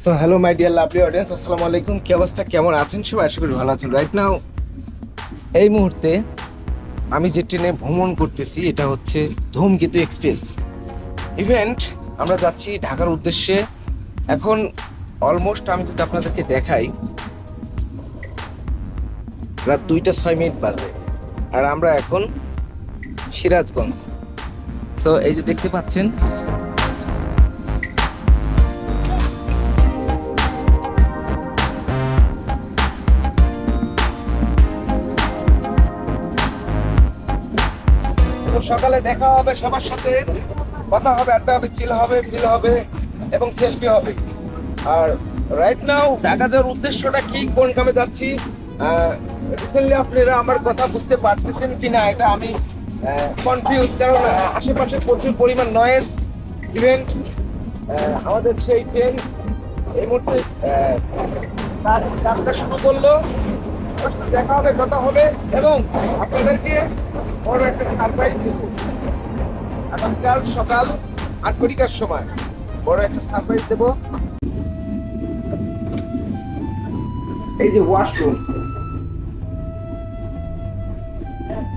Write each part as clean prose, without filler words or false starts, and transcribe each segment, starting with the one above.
So hello my dear lovely audience, আসসালামু আলাইকুম। কি অবস্থা, কেমন আছেন সবাই? আশা করি ভালো আছেন। রাইট নাও এই মুহূর্তে আমি যে ট্রেনে ভ্রমণ করতেছি এটা হচ্ছে ধূমকেতু এক্সপ্রেস ইভেন্ট। আমরা যাচ্ছি ঢাকার উদ্দেশ্যে। এখন অলমোস্ট আমি যদি আপনাদেরকে দেখাই, রাত 2টা 6 মিনিট বাজে আর আমরা এখন সিরাজগঞ্জ। সো এই যে দেখতে পাচ্ছেন, সকালে দেখা হবে সবার সাথে, কথা হবে, আড্ডা হবে, চিল হবে, ফিল হবে এবং সেলফি হবে। আর রাইট নাও ঢাকা যাওয়ার উদ্দেশ্যটা কি, কোন কামে যাচ্ছি, রিসেন্টলি আপনারা আমার কথা বুঝতে পারতেছেন কিনা এটা আমি কনফিউজ, কারণ আশেপাশে প্রচুর পরিমাণ নয়েজ ইভেন্ট। আমাদের সেই ট্রেন এই মুহূর্তে যাত্রা শুরু করলো। দেখা হবে, কথা হবে এবং আপনাদেরকে বড় একটা সারপ্রাইজ দেবো। আগামীকাল সকাল 8টার সময় বড় একটা সারপ্রাইজ দেব। এই যে ওয়াশরুম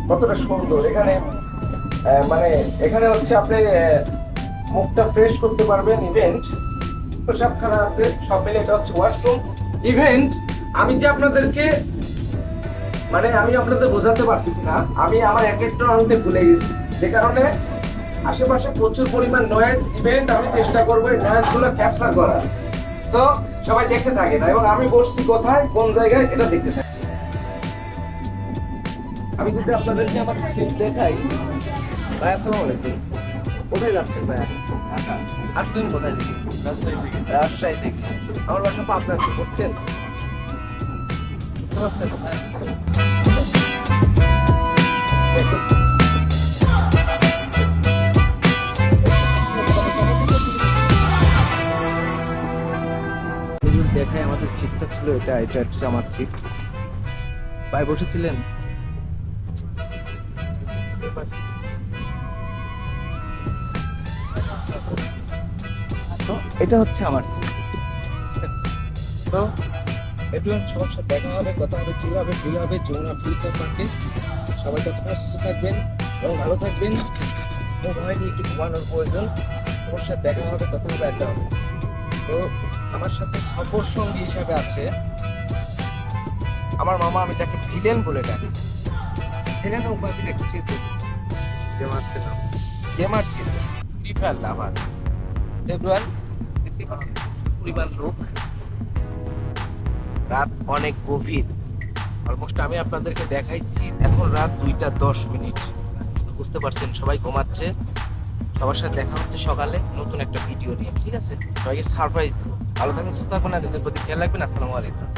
কতটা সুন্দর, এখানে মানে এখানে হচ্ছে আপনি মুখটা ফ্রেশ করতে পারবেন। ইভেন্ট পোশাকখানা আছে, সব মিলে এটা হচ্ছে ওয়াশরুম ইভেন্ট। আমি যে আপনাদেরকে আমি আপনাদের বোঝাতে পারতেছি না, আমি আমার এক একটা আনতে ভুলে গেছি, যে কারণে আশেপাশে প্রচুর পরিমাণ নয়েজ ইভেন্ট। আমি চেষ্টা করবো এই নয়েজ গুলো ক্যাপচার করার। সো সবাই দেখতে থাকে না, এবং আমি বসছি কোথায়, কোন জায়গায়, এটা দেখতে থাকে। আমি যদি আপনাদেরকে আমার সিট দেখাই। ভাই আসসালামু আলাইকুম, কোথায় যাচ্ছেন ভাই? আসছেন কোথায় থেকে? রাজশাহী থেকে। আমার বাসা পাবনা, বুঝছেন? দেখায় আমাদের সিটটা ছিল এটা, এটা হচ্ছে আমার সিট। ভাই বসেছিলেন? তো এটা হচ্ছে আমার সিট। তো এভরিওয়ান, সবার সাথে দেখা হবে, কথা হবে, চিল হবে, ফিল হবে যমুনা ফিউচার পার্কে। সবাই ততক্ষণ সুস্থ থাকবেন এবং ভালো থাকবেন। ভয় নিয়ে একটু ঘুমানোর প্রয়োজন। তোমার সাথে দেখা হবে, কথা হবে, আড্ডা হবে। তো আমার সাথে সফর সঙ্গী হিসাবে আছে আমার মামা, আমি যাকে ভিলেন বলে ডাকি। ভিলেন উপাধি রেখেছি গেমার ছিল ফ্রি ফায়ার লাভার। ফেব্রুয়ারি দেখতে পাচ্ছেন পরিমাণ লোক, রাত অনেক গভীর। অলমোস্ট আমি আপনাদেরকে দেখাইছি, এখন রাত 2টা 10 মিনিট। বুঝতে পারছেন সবাই ঘুমাচ্ছে। সবার সাথে দেখা হচ্ছে সকালে নতুন একটা ভিডিও নিয়ে, ঠিক আছে? সবাইকে সারপ্রাইজ দেবো। ভালো থাকবেন, সুস্থ থাকবেন, আর নিজের প্রতি খেয়াল রাখবেন। আসসালামু আলাইকুম।